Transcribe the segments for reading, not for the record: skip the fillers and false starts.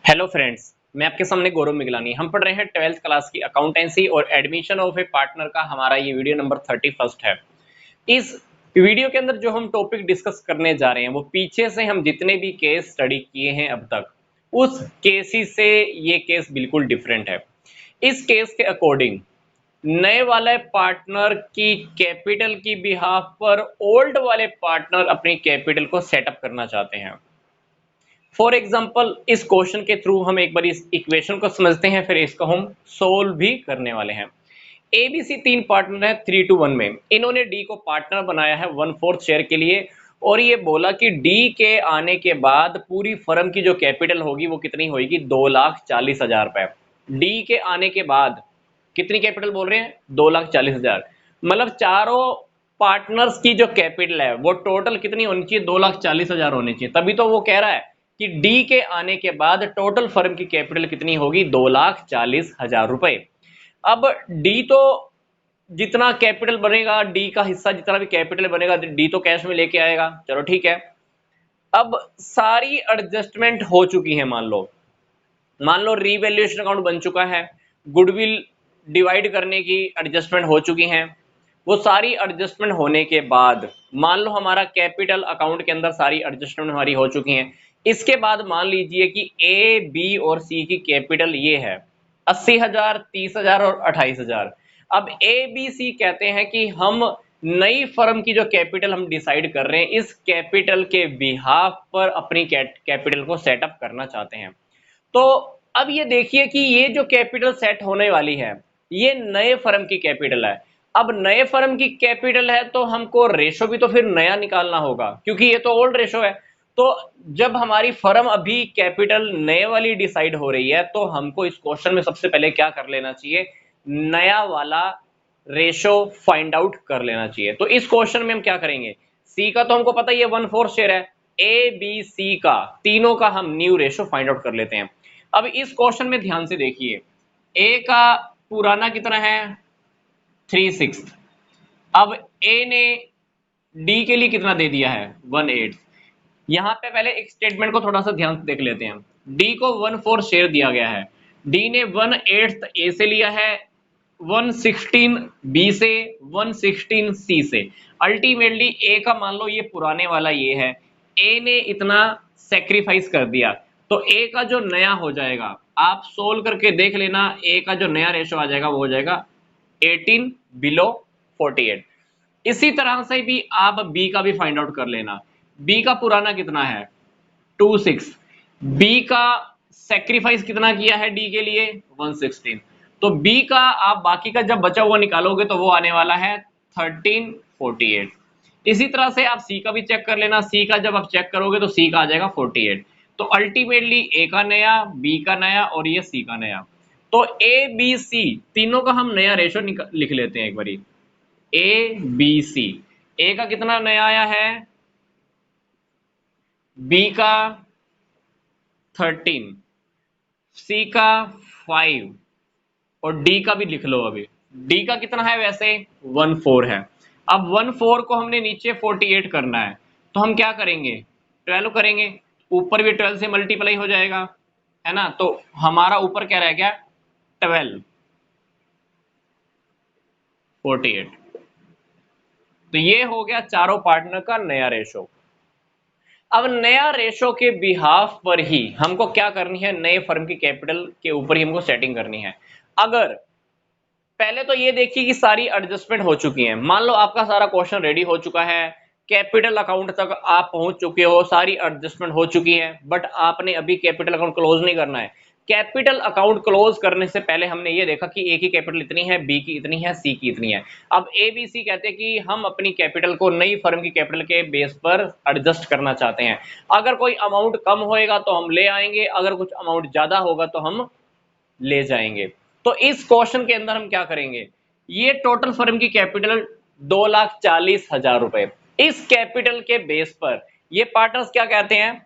Hello friends, मैं आपके सामने गौरव मिगलानी। हम पढ़ रहे हैं 12th क्लास की अकाउंटेंसी और एडमिशन ऑफ ए पार्टनर का हमारा ये वीडियो नंबर 31 है। इस वीडियो के अंदर जो हम टॉपिक डिस्कस करने जा रहे हैं वो पीछे से हम जितने भी केस स्टडी किए हैं अब तक उस केसेस से ये केस बिल्कुल डिफरेंट है। इस केस के अकॉर्डिंग नए वाले पार्टनर की कैपिटल की बिहाफ पर ओल्ड वाले पार्टनर अपनी कैपिटल को सेटअप करना चाहते हैं। फॉर एग्जाम्पल इस क्वेश्चन के थ्रू हम एक बार इस इक्वेशन को समझते हैं, फिर इसको हम सोल्व भी करने वाले हैं। एबीसी तीन पार्टनर है 3-1 में। इन्होंने डी को पार्टनर बनाया है 1/4 शेयर के लिए और ये बोला कि डी के आने के बाद पूरी फर्म की जो कैपिटल होगी वो कितनी होगी, 2,40,000 रुपए। डी के आने के बाद कितनी कैपिटल बोल रहे हैं, 2,40,000। मतलब चारों पार्टनर्स की जो कैपिटल है वो टोटल कितनी होनी चाहिए, 2,40,000 होनी चाहिए। तभी तो वो कह रहा है कि डी के आने के बाद टोटल फर्म की कैपिटल कितनी होगी, 2,40,000 रुपए। अब डी तो जितना कैपिटल बनेगा, डी का हिस्सा जितना भी कैपिटल बनेगा डी तो कैश में लेके आएगा, चलो ठीक है। अब सारी एडजस्टमेंट हो चुकी है। मान लो रीवैल्यूएशन अकाउंट बन चुका है, गुडविल डिवाइड करने की एडजस्टमेंट हो चुकी हैं। वो सारी एडजस्टमेंट होने के बाद मान लो हमारा कैपिटल अकाउंट के अंदर सारी एडजस्टमेंट हमारी हो चुकी हैं। इसके बाद मान लीजिए कि ए, बी और सी की कैपिटल ये है 80,000, 30,000 और 28,000। अब ए, बी, सी कहते हैं कि हम नई फर्म की जो कैपिटल हम डिसाइड कर रहे हैं, इस कैपिटल के बिहाफ पर अपनी कैपिटल को सेटअप करना चाहते हैं। तो अब ये देखिए कि ये जो कैपिटल सेट होने वाली है ये नए फर्म की कैपिटल है। अब नए फर्म की कैपिटल है तो हमको रेशो भी तो फिर नया निकालना होगा, क्योंकि ये तो ओल्ड रेशो है। तो जब हमारी फर्म अभी कैपिटल नए वाली डिसाइड हो रही है तो हमको इस क्वेश्चन में सबसे पहले क्या कर लेना चाहिए, नया वाला रेशो फाइंड आउट कर लेना चाहिए। तो इस क्वेश्चन में हम क्या करेंगे, सी का तो हमको पता ही है 1/4 शेयर है, ए, बी, सी का तीनों का हम न्यू रेशो फाइंड आउट कर लेते हैं। अब इस क्वेश्चन में ध्यान से देखिए, ए का पुराना कितना है 3/6। अब ए ने डी के लिए कितना दे दिया है 1/8। यहां पे पहले एक स्टेटमेंट को थोड़ा सा ध्यान से देख लेते हैं। डी को 1/4 शेयर दिया गया है, डी ने 1/8 ए से लिया है, 1/16 बी से, 1/16 सी से। अल्टीमेटली ए का मान लो ये पुराने वाला ये है, ए ने इतना सेक्रीफाइस कर दिया, तो ए का जो नया हो जाएगा आप सोल्व करके देख लेना, ए का जो नया रेशो आ जाएगा वो हो जाएगा 18 बिलो 48। इसी तरह से भी आप बी का भी फाइंड आउट कर लेना। बी का पुराना कितना है 2/6, बी का सेक्रीफाइस कितना किया है डी के लिए 1/16। तो बी का आप बाकी का जब बचा हुआ निकालोगे तो वो आने वाला है 1348। इसी तरह से आप सी का भी चेक कर लेना, सी का जब आप चेक करोगे तो सी का आ जाएगा 48। तो अल्टीमेटली ए का नया, बी का नया और ये सी का नया। तो ए, बी, सी तीनों का हम नया रेशो लिख लेते हैं एक बारी। ए, बी, सी, ए का कितना नया आया है, बी का 13, सी का 5 और डी का भी लिख लो। अभी डी का कितना है, वैसे 1/4 है। अब 1/4 को हमने नीचे 48 करना है, तो हम क्या करेंगे 12 करेंगे, ऊपर भी 12 से मल्टीप्लाई हो जाएगा, है ना। तो हमारा ऊपर क्या रह गया 12 48। तो ये हो गया चारों पार्टनर का नया रेशो। अब नया रेशो के बिहाफ पर ही हमको क्या करनी है, नए फर्म की कैपिटल के ऊपर ही हमको सेटिंग करनी है। अगर पहले तो ये देखिए कि सारी एडजस्टमेंट हो चुकी है, मान लो आपका सारा क्वेश्चन रेडी हो चुका है, कैपिटल अकाउंट तक आप पहुंच चुके हो, सारी एडजस्टमेंट हो चुकी है, बट आपने अभी कैपिटल अकाउंट क्लोज नहीं करना है। कैपिटल अकाउंट क्लोज करने से पहले हमने ये देखा कि ए की कैपिटल इतनी है, बी की इतनी है, सी की इतनी है। अब ए, बी, सी कहते हैं कि हम अपनी कैपिटल को नई फर्म की कैपिटल के बेस पर एडजस्ट करना चाहते हैं। अगर कोई अमाउंट कम होएगा तो हम ले आएंगे, अगर कुछ अमाउंट ज्यादा होगा तो हम ले जाएंगे। तो इस क्वेश्चन के अंदर हम क्या करेंगे, ये टोटल फर्म की कैपिटल 2,40,000 रुपए, इस कैपिटल के बेस पर ये पार्टनर्स क्या कहते हैं,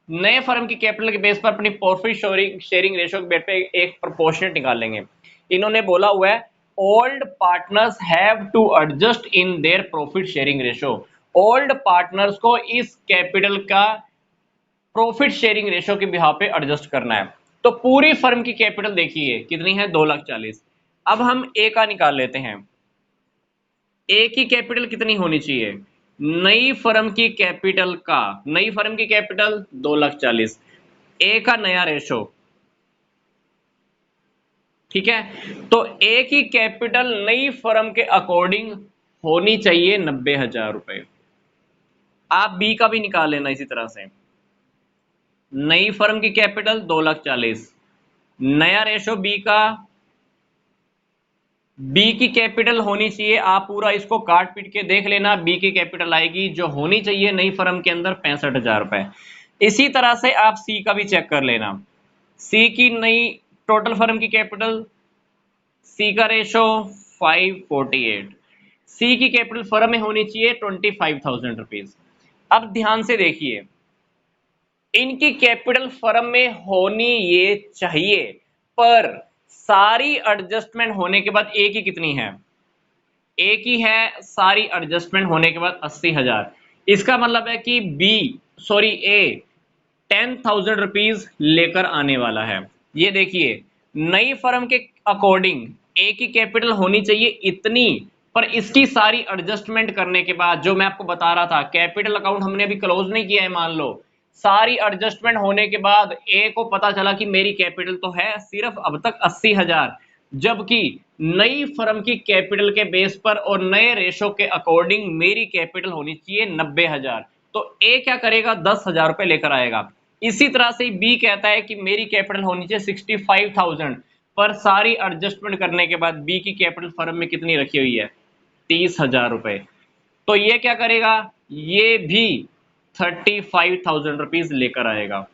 नए फर्म की कैपिटल के बेस पर अपनी प्रॉफिट शेयरिंग रेशियो के बेस पे एक प्रोपोर्शनेट निकाल लेंगे। इन्होंने बोला हुआ है old partners have to adjust in their profit sharing ratio. Old partners को इस कैपिटल का प्रॉफिट शेयरिंग रेशो के बिहाफ पे एडजस्ट करना है। तो पूरी फर्म की कैपिटल देखिए कितनी है, 2,40,000। अब हम ए का निकाल लेते हैं। ए की कैपिटल कितनी होनी चाहिए, नई फर्म की कैपिटल का, नई फर्म की कैपिटल 2,40,000, ए का नया रेशो, ठीक है। तो ए की कैपिटल नई फर्म के अकॉर्डिंग होनी चाहिए 90,000 रुपए। आप बी का भी निकाल लेना इसी तरह से। नई फर्म की कैपिटल 2,40,000, नया रेशो बी का, बी की कैपिटल होनी चाहिए, आप पूरा इसको काट पीट के देख लेना, बी की कैपिटल आएगी जो होनी चाहिए नई फर्म के अंदर 65,000 रुपए। इसी तरह से आप सी का भी चेक कर लेना। सी की नई टोटल फर्म की कैपिटल, सी का रेशो 548, सी की कैपिटल फर्म में होनी चाहिए 25,000 रुपीज। अब ध्यान से देखिए, इनकी कैपिटल फर्म में होनी ये चाहिए, पर सारी एडजस्टमेंट होने के बाद ए की कितनी है, ए की है सारी एडजस्टमेंट होने के बाद 80,000। इसका मतलब है कि बी सॉरी ए 10,000 रुपीज लेकर आने वाला है। ये देखिए, नई फर्म के अकॉर्डिंग ए की कैपिटल होनी चाहिए इतनी, पर इसकी सारी एडजस्टमेंट करने के बाद, जो मैं आपको बता रहा था, कैपिटल अकाउंट हमने अभी क्लोज नहीं किया है, मान लो सारी एडजस्टमेंट होने के बाद ए को पता चला कि मेरी कैपिटल तो है सिर्फ अब तक 80,000, जबकि नई फर्म की कैपिटल के बेस पर और नए रेशो के अकॉर्डिंग मेरी कैपिटल होनी चाहिए 90,000। तो ए क्या करेगा, 10,000 रुपए लेकर आएगा। इसी तरह से बी कहता है कि मेरी कैपिटल होनी चाहिए 65,000, पर सारी एडजस्टमेंट करने के बाद बी की कैपिटल फर्म में कितनी रखी हुई है, 30,000 रुपए। तो ये क्या करेगा, ये भी 35,000 रुपीज लेकर आएगा।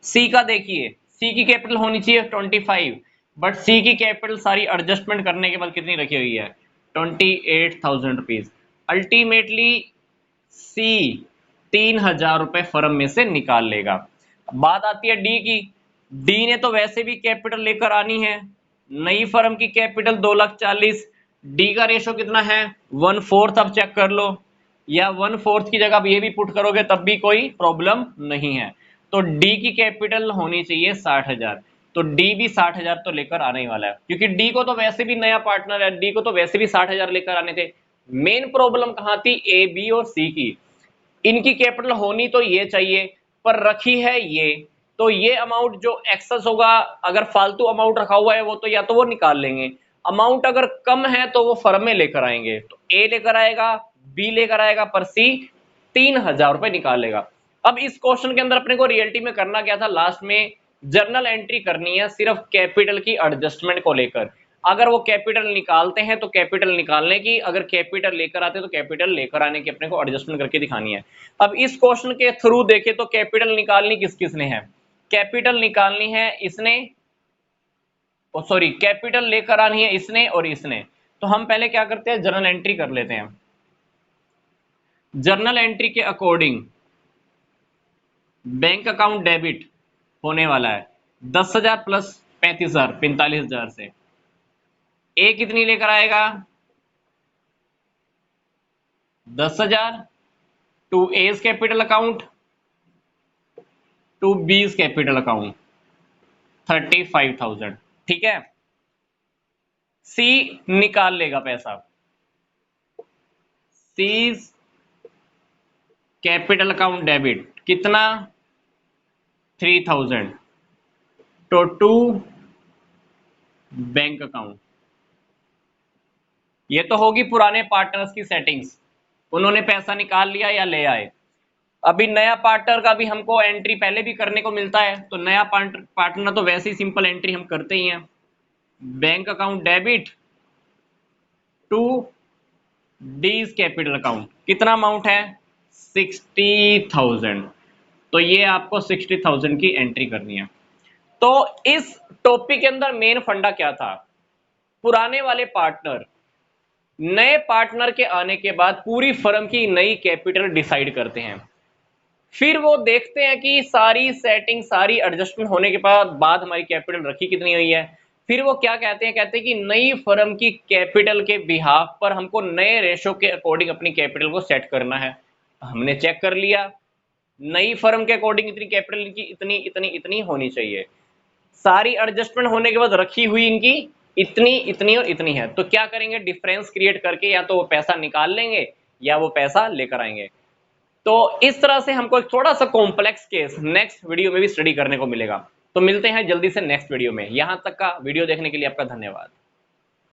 सी का देखिए, सी की कैपिटल होनी चाहिए 25, बट सी की कैपिटल सारी एडजस्टमेंट करने के बाद कितनी रखी हुई है, 28,000 रुपीज। अल्टीमेटली सी 3,000 रुपए फर्म में से निकाल लेगा। बात आती है डी की। डी ने तो वैसे भी कैपिटल लेकर आनी है, नई फर्म की कैपिटल 2,40,000, डी का रेशो कितना है 1/4। अब चेक कर लो, या 1/4 की जगह ये भी पुट करोगे तब भी कोई प्रॉब्लम नहीं है। तो डी की कैपिटल होनी चाहिए 60,000, तो डी भी 60,000 तो लेकर आने ही वाला है, क्योंकि डी को तो वैसे भी नया पार्टनर है, डी को तो वैसे भी 60,000 लेकर आने थे। मेन प्रॉब्लम कहां थी, ए बी और सी की। इनकी कैपिटल होनी तो ये चाहिए, पर रखी है ये, तो ये अमाउंट जो एक्सेस होगा, अगर फालतू अमाउंट रखा हुआ है वो तो या तो वो निकाल लेंगे, अमाउंट अगर कम है तो वो फर्म में लेकर आएंगे। तो ए लेकर आएगा, बी लेकर आएगा, पर सी 3,000 रुपए निकाल लेगा। अब इस क्वेश्चन के अंदर अपने को रियलिटी में करना क्या था, लास्ट में जर्नल एंट्री करनी है सिर्फ कैपिटल की एडजस्टमेंट को लेकर। अगर वो कैपिटल निकालते हैं तो कैपिटल निकालने की, अगर कैपिटल लेकर आते हैं तो कैपिटल लेकर आने की अपने को एडजस्टमेंट करके दिखानी है। अब इस क्वेश्चन के थ्रू देखे तो कैपिटल निकालनी किस किसने है, कैपिटल निकालनी है इसने, सॉरी कैपिटल लेकर आनी है इसने और इसने। तो हम पहले क्या करते हैं, जर्नल एंट्री कर लेते हैं। जर्नल एंट्री के अकॉर्डिंग बैंक अकाउंट डेबिट होने वाला है 10,000 प्लस 35,000, 45,000 से। ए कितनी लेकर आएगा, 10,000 to A's capital account to B's capital account 35,000, ठीक है। सी निकाल लेगा पैसा, सीज कैपिटल अकाउंट डेबिट कितना, 3,000 तो टू बैंक अकाउंट। ये तो होगी पुराने पार्टनर्स की सेटिंग्स, उन्होंने पैसा निकाल लिया या ले आए। अभी नया पार्टनर का भी हमको एंट्री पहले भी करने को मिलता है, तो नया पार्टनर तो वैसे ही सिंपल एंट्री हम करते ही हैं, bank account debit to D's capital account. कितना अमाउंट है, 60,000। तो ये आपको 60,000 की एंट्री करनी है। तो इस टॉपिक के अंदर मेन फंडा क्या था, पुराने वाले पार्टनर नए पार्टनर के आने के बाद पूरी फर्म की नई कैपिटल डिसाइड करते हैं, फिर वो देखते हैं कि सारी सेटिंग सारी एडजस्टमेंट होने के बाद हमारी कैपिटल रखी कितनी हुई है। फिर वो क्या कहते हैं, कहते हैं कि नई फर्म की कैपिटल के बिहाफ पर हमको नए रेशो के अकॉर्डिंग अपनी कैपिटल को सेट करना है। हमने चेक कर लिया, नई फर्म के अकॉर्डिंग इतनी कैपिटल इनकी इतनी इतनी इतनी होनी चाहिए, सारी एडजस्टमेंट होने के बाद रखी हुई इनकी इतनी इतनी और इतनी है। तो क्या करेंगे, डिफरेंस क्रिएट करके या तो वो पैसा निकाल लेंगे या वो पैसा लेकर आएंगे। तो इस तरह से हमको एक थोड़ा सा कॉम्प्लेक्स केस नेक्स्ट वीडियो में भी स्टडी करने को मिलेगा। तो मिलते हैं जल्दी से नेक्स्ट वीडियो में। यहां तक का वीडियो देखने के लिए आपका धन्यवाद।